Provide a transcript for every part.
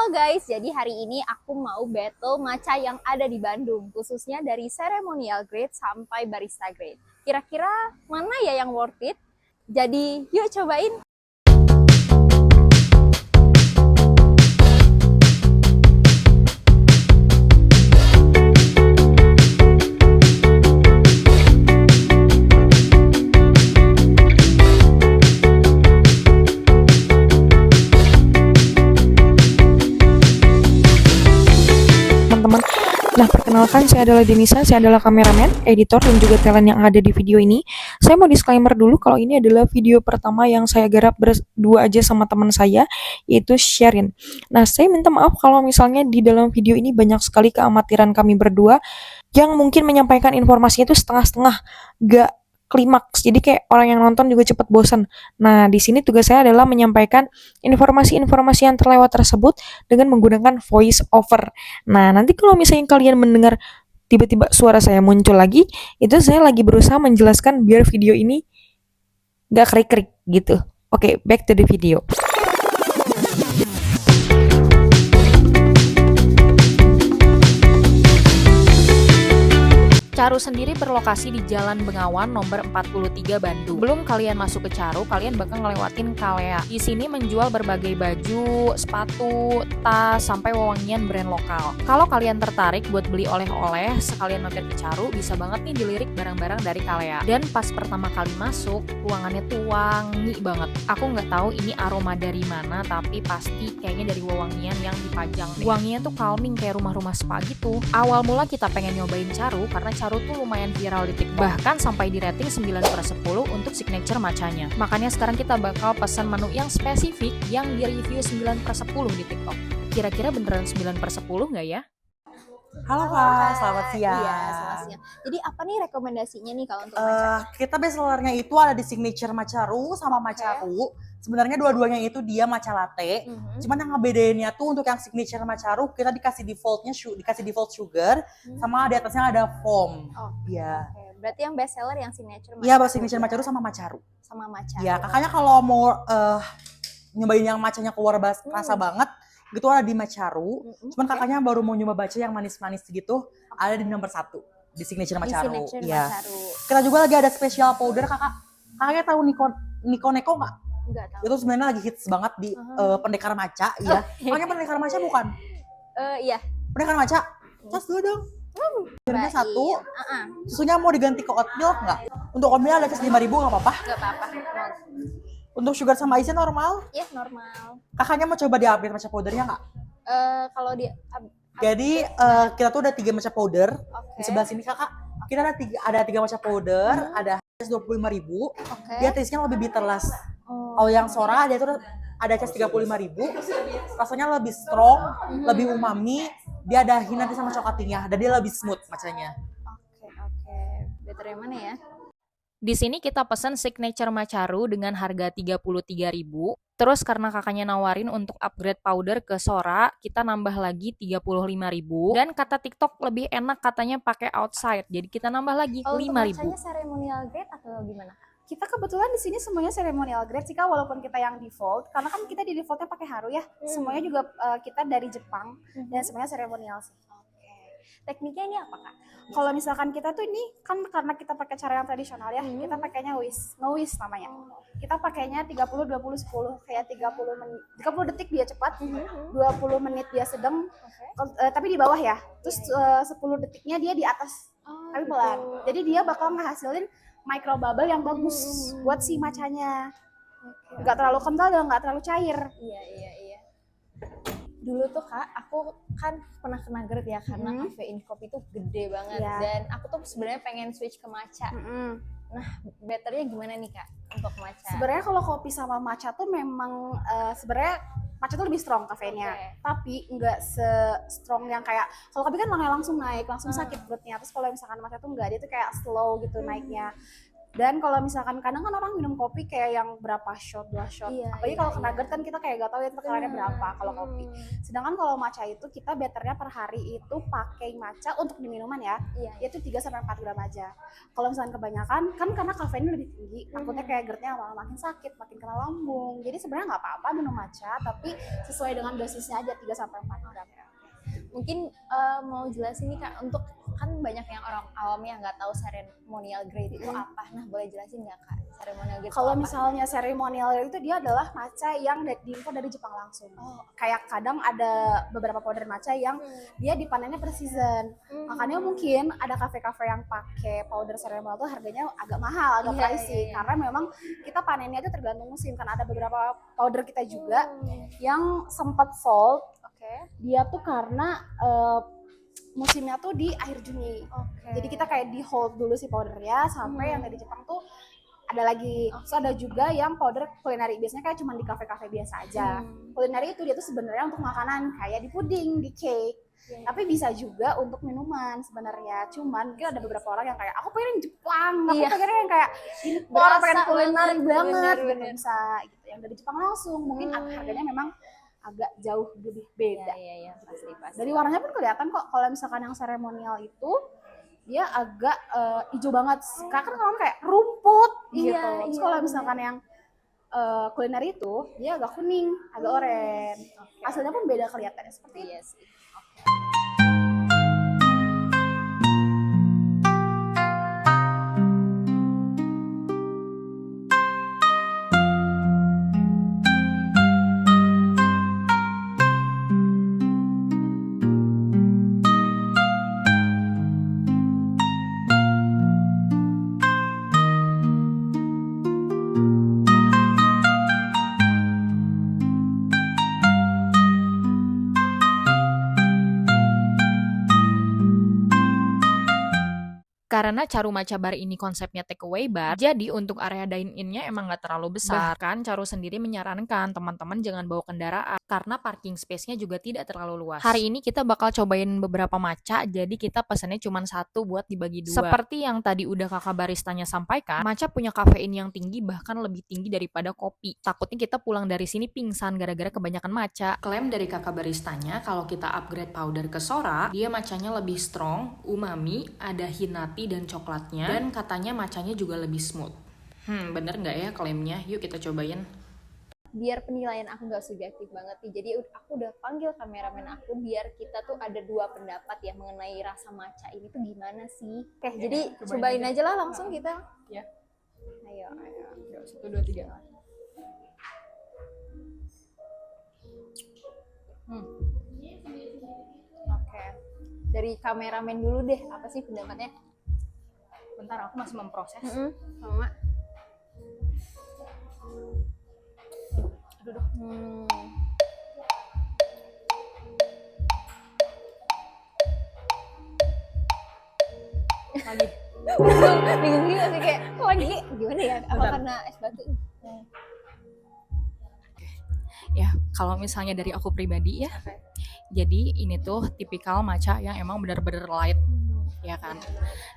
Halo guys, jadi hari ini aku mau battle matcha yang ada di Bandung, khususnya dari ceremonial grade sampai barista grade. Kira-kira mana ya yang worth it? Jadi yuk cobain. Teman-teman. Nah, perkenalkan saya adalah Denisa, saya adalah kameramen, editor, dan juga talent yang ada di video ini. Saya mau disclaimer dulu kalau ini adalah video pertama yang saya garap berdua aja sama teman saya, yaitu Sherin. Nah, saya minta maaf kalau misalnya di dalam video ini banyak sekali keamatiran kami berdua yang mungkin menyampaikan informasinya itu setengah-setengah, gak klimaks. Jadi kayak orang yang nonton juga cepet bosan. Nah, di sini tugas saya adalah menyampaikan informasi-informasi yang terlewat tersebut dengan menggunakan voice over. Nah, nanti kalau misalnya kalian mendengar tiba-tiba suara saya muncul lagi, itu saya lagi berusaha menjelaskan biar video ini gak krik-krik gitu. Oke, back to the video. Caru sendiri berlokasi di Jalan Bengawan nomor 43 Bandung. Belum kalian masuk ke Caru, kalian bakal ngelewatin Kalea. Di sini menjual berbagai baju, sepatu, tas, sampai wewangian brand lokal. Kalau kalian tertarik buat beli oleh-oleh, sekalian mampir ke Caru, bisa banget nih dilirik barang-barang dari Kalea. Dan pas pertama kali masuk, ruangannya tuh wangi banget. Aku nggak tahu ini aroma dari mana, tapi pasti kayaknya dari wewangian yang dipajang deh. Wanginya tuh calming kayak rumah-rumah spa gitu. Awal mula kita pengen nyobain Caru karena Caru tuh lumayan viral di TikTok, bahkan sampai di rating 9/10 untuk signature matchanya. Makanya sekarang kita bakal pesan menu yang spesifik yang di review 9/10 di TikTok. Kira-kira beneran 9/10 nggak ya? Halo Kak, selamat siang. Iya, selamat siang. Jadi apa nih rekomendasinya nih kalau untuk matcha? Kita bestsellernya itu ada di signature Matcharu sama Matcharu. Sebenarnya dua-duanya itu dia matcha latte. Cuman yang ngebedainnya tuh untuk yang signature Matcharu kita dikasih dikasih default sugar, sama di atasnya ada foam. Oh, Iya. Oke, berarti yang best seller yang signature matcha. Iya, signature Matcharu sama Matcharu. Sama matcha. Iya, kakaknya kalau mau nyobain yang matchanya keluar rasa banget, gitu ada di Matcharu. Cuman kakaknya baru mau nyoba baca yang manis-manis gitu, ada di nomor 1 di signature Matcharu. Iya. Kita juga lagi ada special powder kakak. Kakaknya tahu Nico Neko nggak? Enggak tahu. Itu sebenarnya lagi hits banget di pendekar matcha, ya. Makanya pendekar matcha bukan? Iya. Pendekar matcha, cas dulu dong. Sugarnya 1, Heeh. susunya mau diganti ke oat milk nggak? Untuk oat milk ada cas 5.000 nggak apa-apa. Enggak apa-apa. Untuk sugar sama ice normal. Iya, normal. Kakaknya mau coba di-upgrade matcha powdernya nggak? Kalau di Jadi kita tuh ada 3 matcha powder. Oke. Di sebelah sini kakak, kita ada 3 matcha powder, ada 25.000. Oke. Dia taste-nya lebih bitterless. Kalau yang Sora dia tuh ada cas 35.000. Rasanya lebih strong, lebih umami. Dia ada hint nanti sama coklatnya, dan dia lebih smooth matchanya. Oke. Better yang mana ya? Di sini kita pesan signature Matcharu dengan harga 33.000. Terus karena kakaknya nawarin untuk upgrade powder ke Sora, kita nambah lagi 35.000. Dan kata TikTok lebih enak katanya pakai outside. Jadi kita nambah lagi Kalau untuk 5.000. matchanya ceremonial grade atau gimana? Kita kebetulan di sini semuanya ceremonial grade sih Kak, walaupun kita yang default, karena kan kita di defaultnya pakai haru ya. Semuanya juga kita dari Jepang dan semuanya ceremonial sih. Tekniknya ini apa Kak? Kalau misalkan kita tuh ini kan karena kita pakai cara yang tradisional ya, kita pakainya nge-whisk namanya. Kita pakainya 30 20 10 kayak 30 detik dia cepat, 20 menit dia sedang, tapi di bawah ya. Terus 10 detiknya dia di atas. Tapi pelan. Jadi dia bakal ngehasilin micro bubble yang bagus buat si matchanya. Nggak terlalu kental dan nggak terlalu cair. Iya. Dulu tuh Kak, aku kan pernah kena GERD ya karena kafein kopi itu gede banget. Iya. Dan aku tuh sebenarnya pengen switch ke matcha. Nah, betternya gimana nih Kak untuk matcha? Sebenarnya kalau kopi sama matcha tuh memang sebenarnya matcha tuh lebih strong kafeinnya, tapi nggak se-strong yang kayak kalau kopi kan langsung naik, langsung sakit perutnya. Terus kalau misalkan matcha tuh nggak, dia tuh kayak slow gitu naiknya. Dan kalau misalkan kadang kan orang minum kopi kayak yang berapa shot, 2 shot. Iya, Apalagi iya, kalau iya. ke nugget kan kita kayak gak tahu ya takarannya Bener. berapa kalau kopi. Sedangkan kalau matcha itu kita betternya per hari itu pakai matcha untuk di minuman ya, Iya. itu 3-4 gram aja. Kalau misalkan kebanyakan kan karena kafeinnya lebih tinggi, takutnya kayak GERD-nya makin sakit, makin kena lambung. Jadi sebenarnya nggak apa-apa minum matcha, tapi sesuai dengan dosisnya aja 3-4 gram. Mungkin mau jelasin nih Kak, untuk kan banyak yang orang awam yang nggak tahu ceremonial grade itu apa. Nah, boleh jelasin nggak Kak, ceremonial grade Kalau itu apa? misalnya ceremonial itu dia adalah matcha yang diimpor dari Jepang langsung. Kayak kadang ada beberapa powder matcha yang dia dipanennya per season. Makanya mungkin ada kafe-kafe yang pakai powder ceremonial tuh harganya agak mahal, agak Iya, pricey. iya, iya. Karena memang kita panennya itu tergantung musim. Kan ada beberapa powder kita juga yang sempat sold. Dia tuh karena musimnya tuh di akhir Juni. Jadi kita kayak di hold dulu si powdernya sampai yang dari Jepang tuh ada lagi. So ada juga yang powder culinary, biasanya kayak cuma di kafe-kafe biasa aja. Culinary itu dia tuh sebenarnya untuk makanan kayak di puding, di cake. Tapi bisa juga untuk minuman sebenarnya. Cuman mungkin ada beberapa orang yang kayak aku pengen yang Jepang, aku pengen yang kayak impor, Berasa pengen culinary banget, banget bener. gitu bisa gitu. Yang dari Jepang langsung mungkin harganya memang agak jauh lebih beda. Iya, pasti. Dari warnanya pun kelihatan kok kalau misalkan yang seremonial itu dia agak hijau banget. Kan kalau kayak rumput gitu. Iya, Terus iya, kalau bener. misalkan yang kuliner itu dia agak kuning, agak oranye. Hasilnya pun beda kelihatannya seperti itu. Iya sih. Karena Caru Matcha Bar ini konsepnya take away bar, jadi untuk area dine-in-nya emang nggak terlalu besar. Bahkan Caru sendiri menyarankan teman-teman jangan bawa kendaraan karena parking space-nya juga tidak terlalu luas. Hari ini kita bakal cobain beberapa matcha, jadi kita pesannya cuma satu buat dibagi dua. Seperti yang tadi udah kakak baristanya sampaikan, matcha punya kafein yang tinggi, bahkan lebih tinggi daripada kopi. Takutnya kita pulang dari sini pingsan gara-gara kebanyakan matcha. Klaim dari kakak baristanya kalau kita upgrade powder ke Sora, dia matchanya lebih strong, umami, ada hinati dan coklatnya, dan katanya matchanya juga lebih smooth. Bener nggak ya klaimnya? Yuk kita cobain. Biar penilaian aku nggak subjektif banget nih, jadi aku udah panggil kameramen aku biar kita tuh ada dua pendapat ya mengenai rasa matcha ini tuh gimana sih. Oke, jadi cobain aja lah langsung kita. Ya. Ayo. 1, 2, 3. Oke. Dari kameramen dulu deh, apa sih pendapatnya? Bentar, aku masih memproses. Sama. Aduh. Lagi. Bingung juga sih kayak lagi gimana ya? Apa Bentar. karena es batu? Ya, kalau misalnya dari aku pribadi ya, jadi ini tuh tipikal matcha yang emang bener-bener light, ya kan.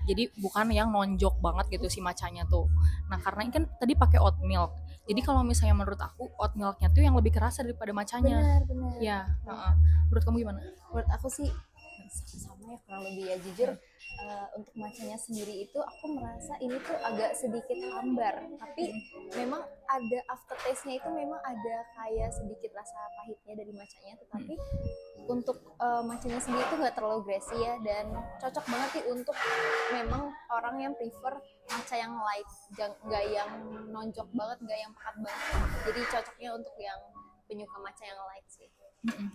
Jadi bukan yang nonjok banget gitu si matchanya tuh. Nah karena ini kan tadi pakai oat milk, jadi kalau misalnya menurut aku oat milknya tuh yang lebih kerasa daripada matchanya. Benar. Ya, menurut kamu gimana? Menurut aku sih sama ya kurang lebih ya, jujur untuk matchanya sendiri itu aku merasa ini tuh agak sedikit hambar, tapi memang ada aftertaste-nya itu memang ada kayak sedikit rasa pahitnya dari matchanya, tetapi untuk matchanya sendiri itu nggak terlalu greasy ya, dan cocok banget sih untuk memang orang yang prefer matcha yang light, nggak yang nonjok banget, nggak yang pekat banget, jadi cocoknya untuk yang penyuka matcha yang light sih.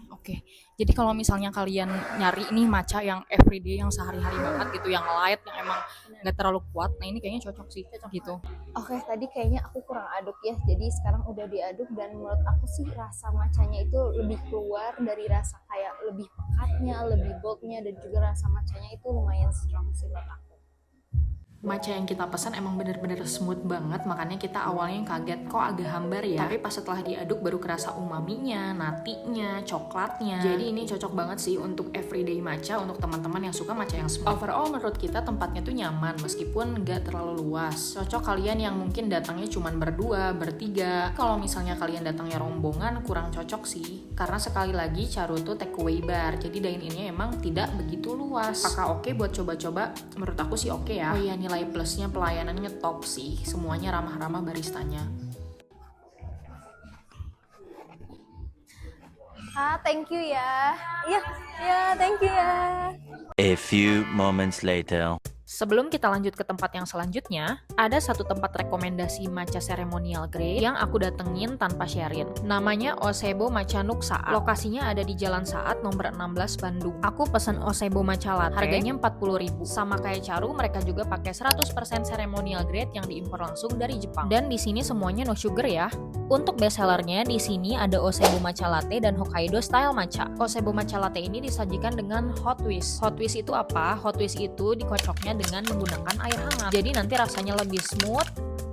Oke. Jadi kalau misalnya kalian nyari nih matcha yang everyday, yang sehari-hari banget gitu, yang light, yang emang nggak terlalu kuat, nah ini kayaknya cocok sih, gitu. Oke, tadi kayaknya aku kurang aduk ya, jadi sekarang udah diaduk dan menurut aku sih rasa matchanya itu lebih keluar dari rasa kayak lebih pekatnya, lebih boldnya, dan juga rasa matchanya itu lumayan strong sih menurut aku. Matcha yang kita pesan emang bener-bener smooth banget, makanya kita awalnya kaget kok agak hambar ya. Tapi pas setelah diaduk baru kerasa umaminya, natinya, coklatnya. Jadi ini cocok banget sih untuk everyday matcha, untuk teman-teman yang suka matcha yang smooth. Overall menurut kita tempatnya tuh nyaman meskipun nggak terlalu luas. Cocok kalian yang mungkin datangnya cuman berdua, bertiga. Kalau misalnya kalian datangnya rombongan kurang cocok sih. Karena sekali lagi Charu tuh takeaway bar, jadi dine-innya emang tidak begitu luas. Apakah oke buat coba-coba? Menurut aku sih oke ya. Oh iya, nilai plusnya pelayanannya top sih, semuanya ramah-ramah baristanya. Thank you ya. Iya, thank you ya. A few moments later. Sebelum kita lanjut ke tempat yang selanjutnya, ada satu tempat rekomendasi matcha ceremonial grade yang aku datengin tanpa sharein. Namanya Osebo Matcha Nook Saat. Lokasinya ada di Jalan Saat nomor 16 Bandung. Aku pesen Osebo Matcha Latte, harganya 40.000. Sama kayak Charu, mereka juga pakai 100% ceremonial grade yang diimpor langsung dari Jepang. Dan di sini semuanya no sugar ya. Untuk best sellernya di sini ada Osebo Matcha Latte dan Hokkaido Style Matcha. Osebo Matcha Latte ini disajikan dengan hot twist. Hot twist itu apa? Hot twist itu dikocoknya dengan menggunakan air hangat. Jadi nanti rasanya lebih smooth,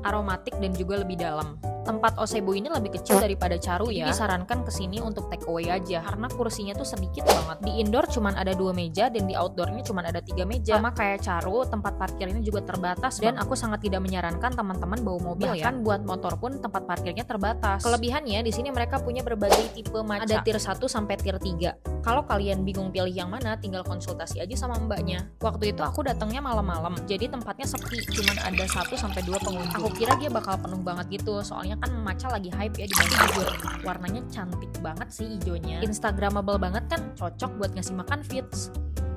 aromatik dan juga lebih dalam. Tempat Osebo ini lebih kecil daripada Charu ya. Disarankan kesini untuk take away aja karena kursinya tuh sedikit banget. Di indoor cuman ada 2 meja dan di outdoornya cuman ada 3 meja. Sama kayak Charu, tempat parkirnya juga terbatas dan aku sangat tidak menyarankan teman-teman bawa mobil ya. Bahkan buat motor pun tempat parkirnya terbatas. Kelebihannya di sini mereka punya berbagai tipe matcha. Ada tier 1 sampai tier 3. Kalau kalian bingung pilih yang mana, tinggal konsultasi aja sama mbaknya. Waktu itu aku datangnya malam-malam, jadi tempatnya sepi, cuman ada 1 sampai 2 pengunjung. Aku kira dia bakal penuh banget gitu, soalnya kan matcha lagi hype ya di Bandung. Jujur, warnanya cantik banget sih hijaunya. Instagramable banget kan, cocok buat ngasih makan feeds.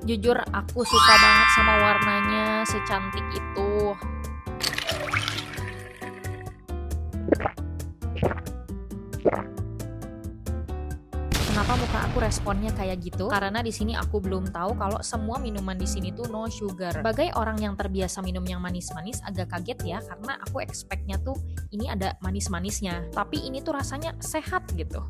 Jujur aku suka banget sama warnanya, secantik itu. Kenapa muka aku responnya kayak gitu? Karena di sini aku belum tahu kalau semua minuman di sini tuh no sugar. Sebagai orang yang terbiasa minum yang manis-manis, agak kaget ya karena aku expect-nya tuh ini ada manis-manisnya. Tapi ini tuh rasanya sehat gitu.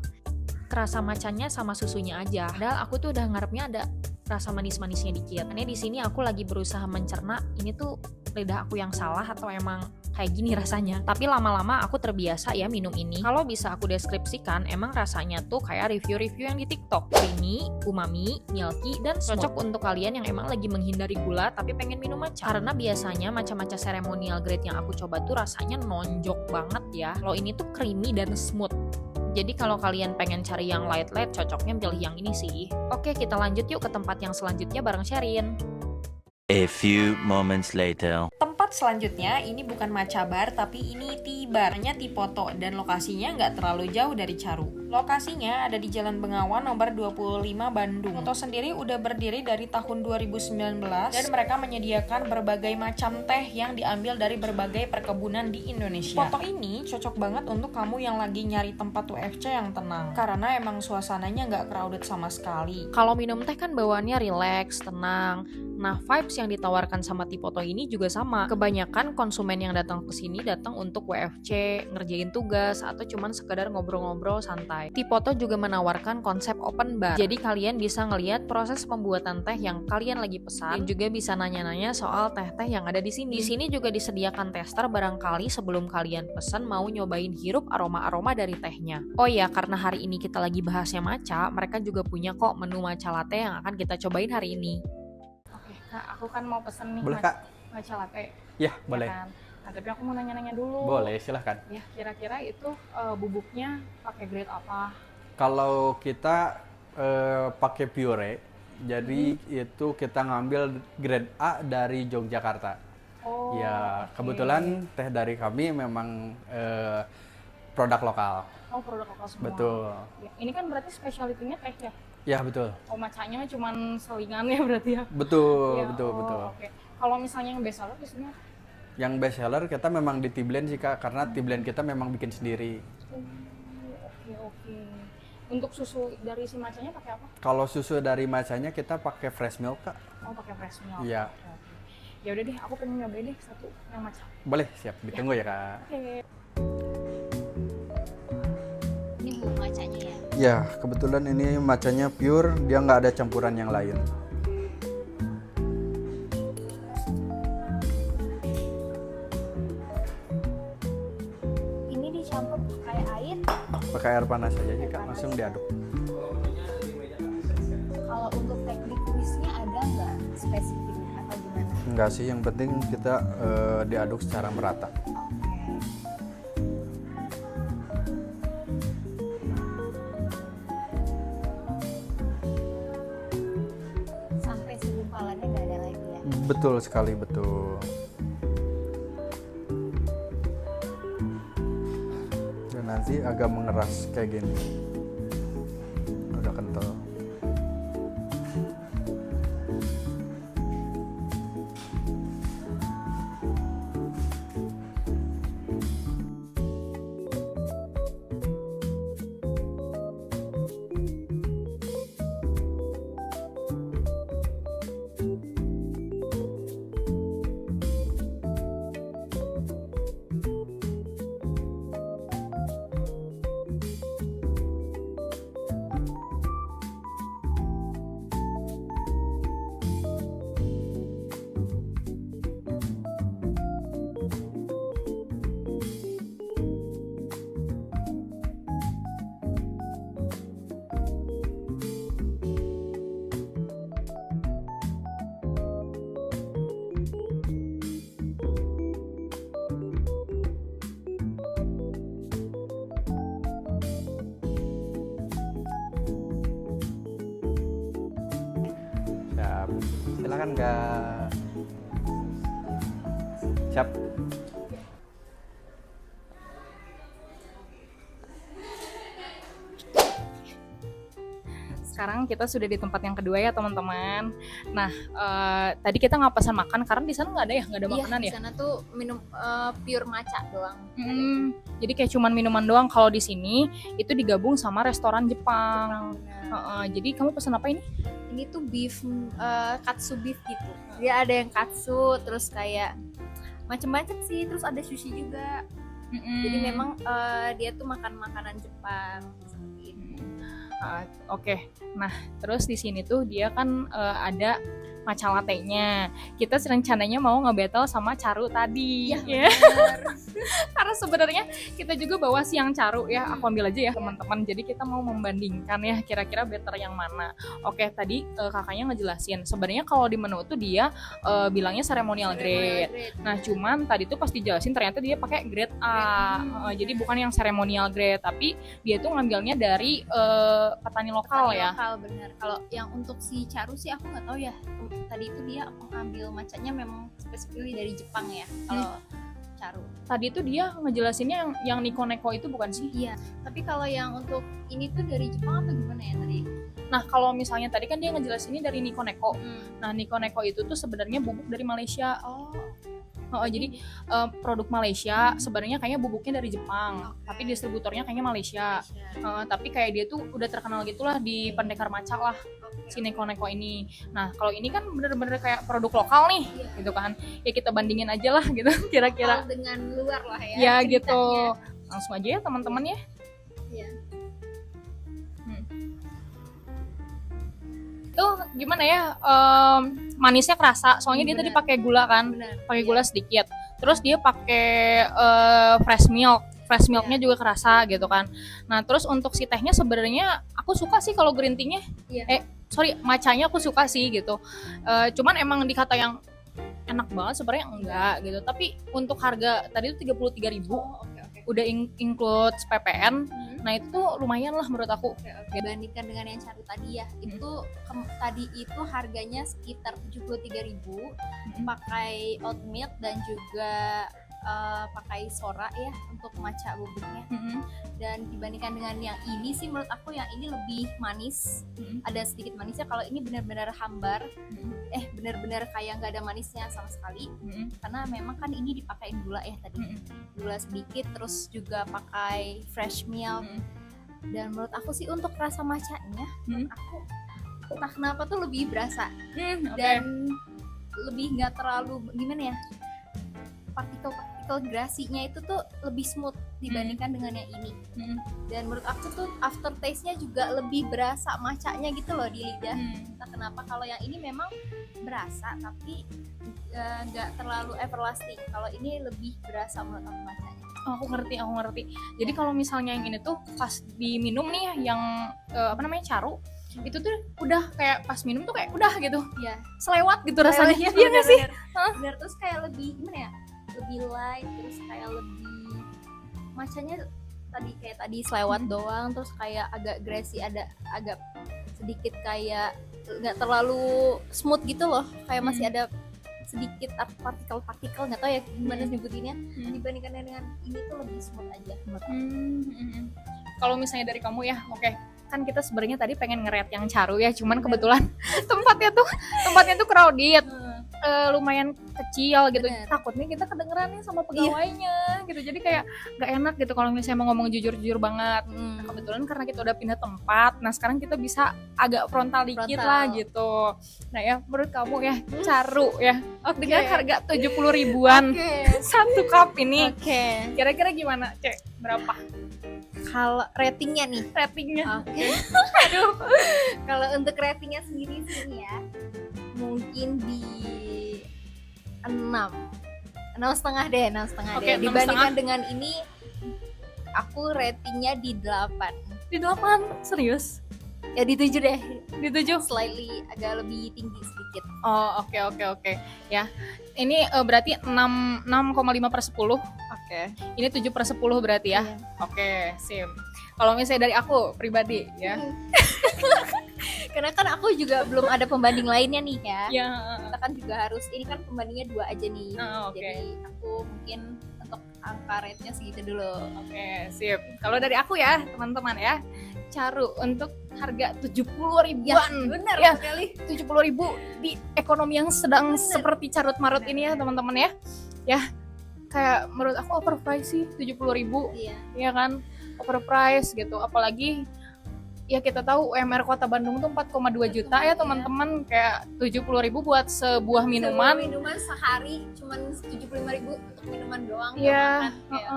Kerasa matchanya sama susunya aja. Padahal aku tuh udah ngarepnya ada rasa manis-manisnya dikit. Karena di sini aku lagi berusaha mencerna ini tuh lidah aku yang salah atau emang kayak gini rasanya. Tapi lama-lama aku terbiasa ya minum ini. Kalau bisa aku deskripsikan, emang rasanya tuh kayak review-review yang di TikTok. Creamy, umami, milky, dan cocok untuk kalian yang emang lagi menghindari gula tapi pengen minum matcha. Karena biasanya matcha-matcha ceremonial grade yang aku coba tuh rasanya nonjok banget ya. Kalau ini tuh creamy dan smooth. Jadi kalau kalian pengen cari yang light-light, cocoknya pilih yang ini sih. Oke, kita lanjut yuk ke tempat yang selanjutnya bareng Sherin. A few moments later. Tempat selanjutnya ini bukan matcha bar tapi ini tea bar, namanya Tipoto dan lokasinya nggak terlalu jauh dari Charu. Lokasinya ada di Jalan Bengawan nomor 25 Bandung. Toto sendiri udah berdiri dari tahun 2019 dan mereka menyediakan berbagai macam teh yang diambil dari berbagai perkebunan di Indonesia. Foto ini cocok banget untuk kamu yang lagi nyari tempat UFC yang tenang karena emang suasananya nggak crowded sama sekali. Kalau minum teh kan bawaannya relax, tenang. Nah, vibes yang ditawarkan sama Tipoto ini juga sama. Kebanyakan konsumen yang datang ke sini datang untuk WFC, ngerjain tugas, atau cuman sekedar ngobrol-ngobrol santai. Tipoto juga menawarkan konsep open bar. Jadi kalian bisa ngelihat proses pembuatan teh yang kalian lagi pesan, dan juga bisa nanya-nanya soal teh-teh yang ada di sini. Di sini juga disediakan tester barangkali sebelum kalian pesan mau nyobain hirup aroma-aroma dari tehnya. Oh iya, karena hari ini kita lagi bahasnya matcha, mereka juga punya kok menu matcha latte yang akan kita cobain hari ini. Kak, aku kan mau pesen nih Boleh, Kak? matcha latte. Ya, boleh. Kan? Nah, tapi aku mau nanya-nanya dulu. Boleh, silahkan. Ya, kira-kira itu bubuknya pakai grade apa? Kalau kita pakai pure, jadi itu kita ngambil grade A dari Yogyakarta. Oh, Ya, oke. kebetulan teh dari kami memang produk lokal. Oh, produk lokal semua. Betul. Ya, ini kan berarti specialty-nya teh ya? Ya, betul. Oh, matchanya cuman selingannya berarti ya? Betul, Ya, betul, oh, betul. Oke. Kalau misalnya yang best seller biasanya Yang best seller kita memang di tea blend sih, Kak, karena tea blend kita memang bikin sendiri. oke. Untuk susu dari si matchanya pakai apa? Kalau susu dari matchanya kita pakai fresh milk, Kak. Oh, pakai fresh milk. Iya. Oke. Ya udah deh, aku pengen nyobain deh satu yang matcha. Boleh, siap. Ditunggu ya, Kak. Oke. Ini bubuk matchanya ya. Ya, kebetulan ini matchanya pure, dia nggak ada campuran yang lain. pakai air panas aja sih Kak, langsung diaduk. Kalau untuk teknik whisknya ada nggak spesifik atau gimana? Enggak sih, yang penting kita diaduk secara merata. Sampai segumpalannya nggak ada lagi ya? Betul sekali, betul. Dan nanti agak mengeras kayak gini. Udah kental. Siap. Silakan Kak. Siap. Sekarang kita sudah di tempat yang kedua ya teman-teman. Nah, tadi kita nggak pesan makan karena di sana nggak ada ya, nggak ada makanan Iya, ya. di sana tuh minum pure matcha doang. Jadi kayak cuman minuman doang. Kalau di sini itu digabung sama restoran Jepang. Benar. Jadi kamu pesan apa ini? Ini tuh beef katsu beef gitu. Dia ada yang katsu, terus kayak macem-macem sih, terus ada sushi juga. Jadi memang dia tuh makan makanan Jepang seperti itu. Oke. Nah, terus di sini tuh dia kan ada matcha latte-nya. Kita rencananya mau nge-battle sama Caru tadi. Iya, Ya. benar. Karena sebenarnya kita juga bawa siang Caru ya. Aku ambil aja ya teman-teman. Jadi kita mau membandingkan ya kira-kira better yang mana. Oke, tadi kakaknya ngejelasin. Sebenarnya kalau di menu tuh dia bilangnya ceremonial grade. Nah, cuman tadi tuh pas dijelasin ternyata dia pakai grade A. Jadi bukan yang ceremonial grade, tapi dia tuh ngambilnya dari petani lokal ya. Lokal benar. Kalau yang untuk si Caru sih aku nggak tahu ya. Tadi itu dia mengambil macanya memang spesifikly dari Jepang ya. Kalau Caru. Tadi tuh dia ngejelasinnya yang Nico Neko itu bukan sih? Iya. Tapi kalau yang untuk ini tuh dari Jepang apa gimana ya tadi? Nah, kalau misalnya tadi kan dia ngejelasinnya dari Nico Neko. Nah, Nico Neko itu tuh sebenarnya bubuk dari Malaysia. Jadi produk Malaysia sebenarnya kayaknya bubuknya dari Jepang, tapi distributornya kayaknya Malaysia. Tapi kayak dia tuh udah terkenal gitulah di pendekar matcha lah si Neko Neko ini. Nah, kalau ini kan bener-bener kayak produk lokal nih, gitu kan? Ya kita bandingin aja lah gitu, kira-kira. Lokal dengan luar lah ya. Ya ceritanya. gitu. Langsung aja ya teman-teman ya. Iya. Tuh gimana ya? Manisnya kerasa. Soalnya dia tadi pakai gula kan. Benar. Pakai gula sedikit. Terus dia pakai fresh milk. Fresh milknya juga kerasa gitu kan. Nah, terus untuk si tehnya sebenarnya aku suka sih kalau green tea-nya. Iya. Matchanya aku suka sih gitu. Cuman emang dikata yang enak banget sebenarnya enggak gitu. Tapi untuk harga tadi itu 33.000. Udah include PPN. Nah, itu tuh lumayan lah menurut aku. Dibandingkan dengan yang Caru tadi ya, itu tadi itu harganya sekitar 73.000, pakai oat milk dan juga pakai sora ya untuk matcha bubuknya. Dan dibandingkan dengan yang ini sih menurut aku yang ini lebih manis, ada sedikit manisnya. Kalau ini benar-benar hambar, benar-benar kayak nggak ada manisnya sama sekali, karena memang kan ini dipakai gula ya tadi, gula sedikit, terus juga pakai fresh milk. Dan menurut aku sih untuk rasa matchanya, aku entah kenapa tuh lebih berasa dan lebih nggak terlalu gimana ya, partikel grasinya itu tuh lebih smooth dibandingkan dengan yang ini. Dan menurut aku tuh aftertaste-nya juga lebih berasa matchanya gitu loh di lidah. Entah kenapa kalau yang ini memang berasa tapi nggak terlalu everlasting. Kalau ini lebih berasa menurut aku matchanya. Oh, aku ngerti. Jadi kalau misalnya yang ini tuh pas diminum nih yang apa namanya caru, itu tuh udah kayak pas minum tuh kayak udah gitu, Iya. selewat gitu rasanya. Iya, Iya nggak sih? Bener, terus kayak lebih gimana ya? Lebih light, terus kayak lebih macanya tadi selewat doang, terus kayak agak greasy, ada agak sedikit kayak nggak terlalu smooth gitu loh, kayak masih ada sedikit partikel-partikel, nggak tahu ya gimana nyebutinnya, dibandingkan dengan ini tuh lebih smooth aja menurut aku. Kalau misalnya dari kamu ya, oke. Kan kita sebenarnya tadi pengen nge-rate yang caru ya, cuman kebetulan tempatnya tuh crowded. Lumayan kecil gitu. Bener. Takutnya kita kedengeran nih sama pegawainya gitu. Jadi kayak nggak enak gitu kalau misalnya mau ngomong jujur-jujur banget. Nah, kebetulan karena kita udah pindah tempat, nah sekarang kita bisa agak frontal dikit lah gitu. Nah ya, menurut kamu ya caru ya dengan harga 70 ribuan satu cup ini. Oke. Kira-kira gimana, Cek? Berapa Kalau ratingnya nih, ratingnya? oke. Aduh. Kalau untuk ratingnya sendiri sih ya, mungkin di 6,5 deh. Oke, 6,5. Dibandingkan dengan ini, aku ratingnya di 8. Di 8? Serius? Ya di 7 deh. Di 7? Slightly agak lebih tinggi sedikit. Oh, oke. Ya. Ini berarti 6,5 per 10. Oke. Ini 7 per 10 berarti ya? Iya. Oke, sip. Kalau misalnya dari aku pribadi ya. Karena kan aku juga belum ada pembanding lainnya nih ya. Ya. Kita kan juga harus, ini kan pembandingnya 2 aja nih. Oke. Jadi aku mungkin untuk angka rate-nya segitu dulu. Oke, sip. Kalau dari aku ya, teman-teman ya. Caru untuk harga 70 ribuan. Benar Ya. sekali. 70 ribu di ekonomi yang sedang seperti carut marut ini ya teman-teman ya. Ya, kayak menurut aku overpriced sih 70 ribu. Iya. Ya kan, overpriced gitu. Apalagi ya kita tahu UMR Kota Bandung tuh 4,2 juta ya teman-teman. Kayak 70 ribu buat sebuah minuman. Minuman sehari cuman 75.000 untuk minuman doang. Iya, makan, kayak.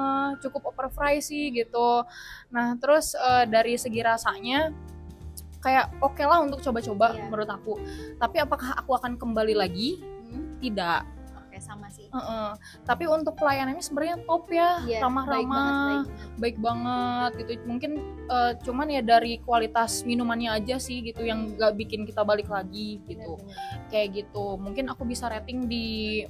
cukup overpriced sih gitu. Nah terus dari segi rasanya kayak oke lah untuk coba-coba Iya. menurut aku. Tapi apakah aku akan kembali lagi? Tidak. Oke, sama sih. Tapi untuk pelayanannya sebenarnya top ya, Iya, ramah-ramah, baik banget gitu. Mungkin cuman ya dari kualitas minumannya aja sih gitu yang nggak bikin kita balik lagi gitu. Benar-benar. Kayak gitu. Mungkin aku bisa rating di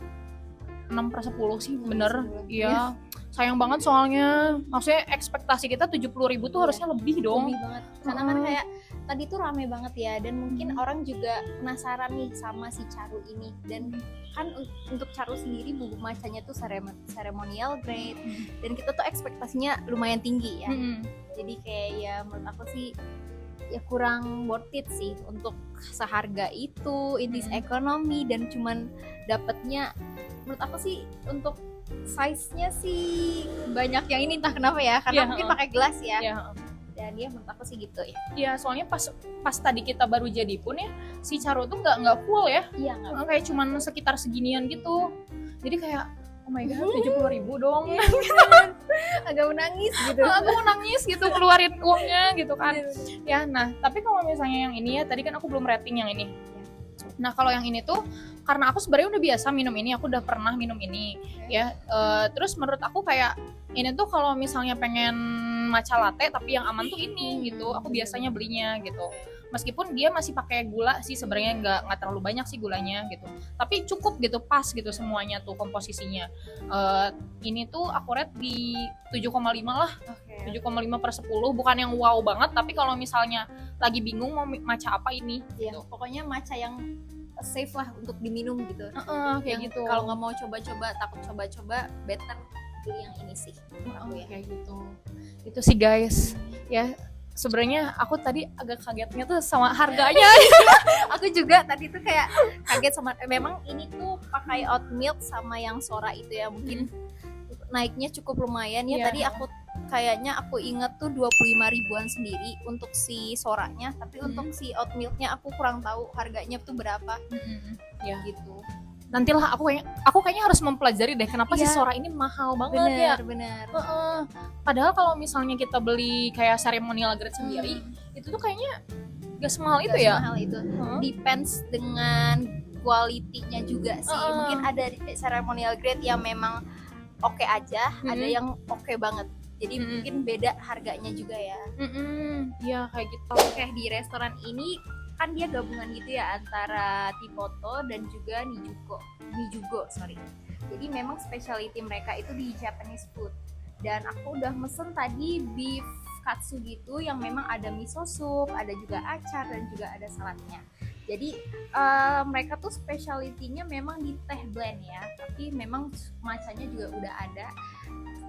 6 per 10 sih, 6 per bener. 10. Iya. Sayang banget soalnya, maksudnya ekspektasi kita 70 ribu tuh Iya. harusnya lebih dong. Lebih banget. Karena kan kayak tadi tuh rame banget ya, dan mungkin orang juga penasaran nih sama si caru ini. Dan kan untuk caru sendiri bubuk matchanya tuh ceremonial grade, dan kita tuh ekspektasinya lumayan tinggi ya. Jadi kayak ya menurut aku sih ya kurang worth it sih untuk seharga itu, it is ekonomi, dan cuman dapatnya menurut aku sih untuk size-nya sih banyak yang ini, entah kenapa ya, karena Iya, mungkin pakai gelas ya. Iya. Dan ya menurut aku sih gitu ya. Iya, soalnya pas tadi kita baru jadi pun ya, si Caro tuh nggak full ya, Iya nggak. kayak cuman sekitar seginian gitu. Jadi kayak oh my god, 70 ribu dong. Agak menangis gitu. Aku mau nangis gitu keluarin uangnya gitu kan. Ya, nah tapi kalau misalnya yang ini ya, tadi kan aku belum rating yang ini. Nah kalau yang ini tuh karena aku sebenarnya udah biasa minum ini, aku udah pernah minum ini ya. Terus menurut aku kayak ini tuh kalau misalnya pengen matcha latte tapi yang aman tuh ini gitu. Aku biasanya belinya gitu. Meskipun dia masih pakai gula sih sebenarnya nggak terlalu banyak sih gulanya gitu. Tapi cukup gitu, pas gitu semuanya tuh komposisinya. Ini tuh aku rate di 7,5 lah. 7,5 per 10, bukan yang wow banget, tapi kalau misalnya lagi bingung mau matcha apa ini Iya, gitu. pokoknya matcha yang safe lah untuk diminum gitu. Kayak Yang gitu. Kalau nggak mau coba-coba, takut coba-coba, better beli yang ini sih. menurut aku ya. Kayak gitu. Itu sih guys. Ya, sebenarnya aku tadi agak kagetnya tuh sama harganya. Aku juga tadi tuh kayak kaget sama, memang ini tuh pakai oat milk sama yang sora itu ya, mungkin naiknya cukup lumayan ya. Iya. Tadi aku inget tuh 25 ribuan sendiri untuk si soranya, tapi untuk si oat milknya aku kurang tahu harganya tuh berapa Ya. gitu. Nantilah aku kayaknya harus mempelajari deh kenapa si Iya. Sora ini mahal banget ya. Bener. Padahal kalau misalnya kita beli kayak ceremonial grade sendiri, itu tuh kayaknya gak semahal itu Gak ya. semahal itu. Depends dengan quality-nya juga sih. Mungkin ada ceremonial grade yang memang oke aja, ada Mm-mm. yang oke banget. Jadi Mm-mm. mungkin beda harganya juga ya. Iya kayak gitu. Oke, di restoran ini kan dia gabungan gitu ya antara Tipoto dan juga Nijugo, sorry. Jadi memang specialty mereka itu di Japanese food. Dan aku udah mesen tadi beef katsu gitu yang memang ada miso soup, ada juga acar dan juga ada saladnya. Jadi mereka tuh specialty-nya memang di teh blend ya, tapi memang macanya juga udah ada.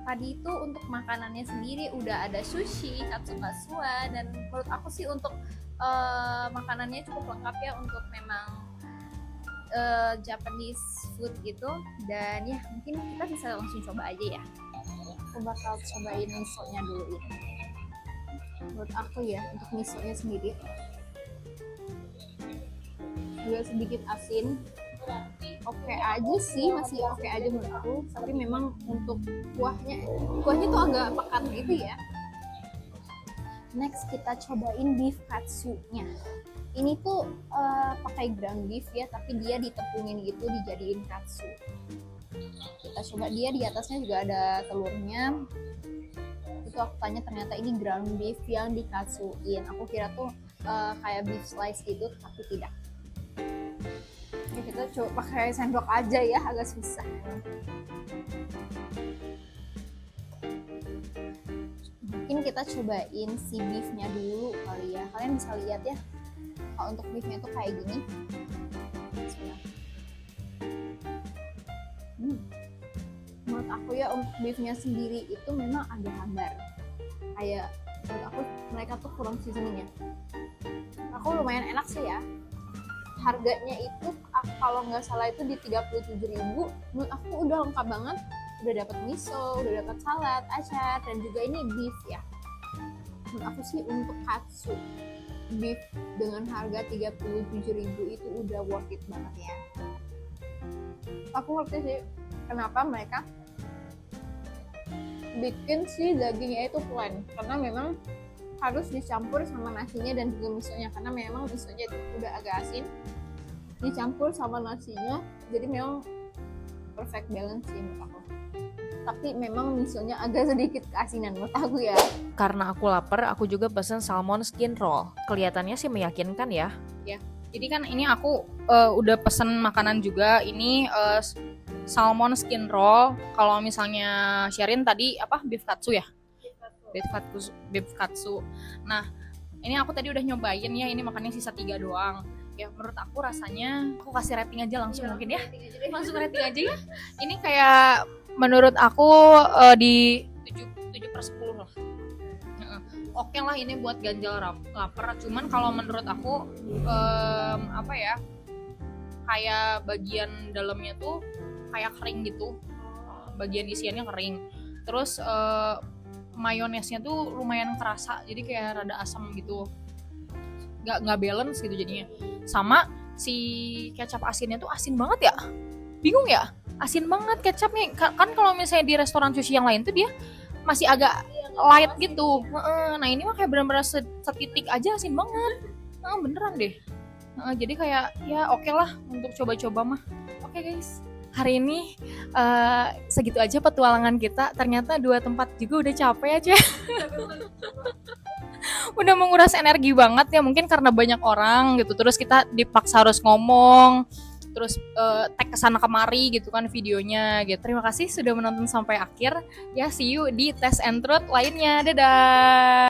Tadi itu untuk makanannya sendiri udah ada sushi, katsukatsuan, dan menurut aku sih untuk makanannya cukup lengkap ya untuk memang Japanese food gitu. Dan ya mungkin kita bisa langsung coba aja ya. Aku bakal cobain misonya dulu ini. Menurut aku ya untuk misonya sendiri juga sedikit asin, oke aja sih, masih oke aja menurut aku. Tapi memang untuk kuahnya tuh agak pekat gitu ya. Next kita cobain beef katsu-nya. Ini tuh pakai ground beef ya, tapi dia ditepungin gitu, dijadiin katsu. Kita coba, dia di atasnya juga ada telurnya. Itu aku tanya, ternyata ini ground beef yang dikatsuin. Aku kira tuh kayak beef slice gitu, tapi tidak. Oke, kita coba pakai sendok aja ya, agak susah. Mungkin kita cobain si beefnya dulu kali ya. Kalian bisa lihat ya, kalau untuk beefnya itu kayak gini. Bismillah. Menurut aku ya untuk beefnya sendiri itu memang agak hambar. Kayak menurut aku mereka tuh kurang seasoningnya. Aku lumayan enak sih ya. Harganya itu kalau nggak salah itu di 37.000. Menurut aku udah lengkap banget. Udah dapat miso, udah dapat salad, acar, dan juga ini beef ya. Menurut aku sih untuk katsu beef dengan harga 37.000 itu udah worth it banget ya. Aku ngerti sih kenapa mereka bikin si dagingnya itu plain, karena memang harus dicampur sama nasinya dan juga misonya, karena memang misonya itu udah agak asin dicampur sama nasinya, jadi memang perfect balance sih menurut aku. Tapi memang misonya agak sedikit keasinan menurut aku ya. Karena aku lapar, aku juga pesen salmon skin roll. Kelihatannya sih meyakinkan ya. Jadi kan ini aku udah pesen makanan juga. Ini salmon skin roll. Kalau misalnya Sherin tadi apa, beef katsu ya? Beef katsu. Nah, ini aku tadi udah nyobain ya. Ini makannya sisa 3 doang. Ya menurut aku rasanya, aku kasih rating aja langsung mungkin ya. Langsung rating aja ya. Ini kayak menurut aku di 7/10 lah. Oke lah ini buat ganjal lapar. Cuman kalau menurut aku apa ya, kayak bagian dalamnya tuh kayak kering gitu. Bagian isiannya kering. Terus mayonesnya tuh lumayan kerasa. Jadi kayak rada asam gitu. Nggak balance gitu jadinya. Sama si kecap asinnya tuh asin banget ya. Bingung ya? Asin banget kecapnya. Kan kalau misalnya di restoran sushi yang lain tuh dia masih agak light gitu. Nah ini mah kayak bener-bener setitik aja asin banget. Beneran deh. Jadi kayak ya oke lah untuk coba-coba mah. Oke guys, hari ini segitu aja petualangan kita. Ternyata 2 tempat juga udah capek aja. Udah menguras energi banget ya, mungkin karena banyak orang gitu. Terus kita dipaksa harus ngomong, terus tag kesana kemari gitu kan videonya gitu. Terima kasih sudah menonton sampai akhir ya. See you di Test and Truth lainnya. Dadah.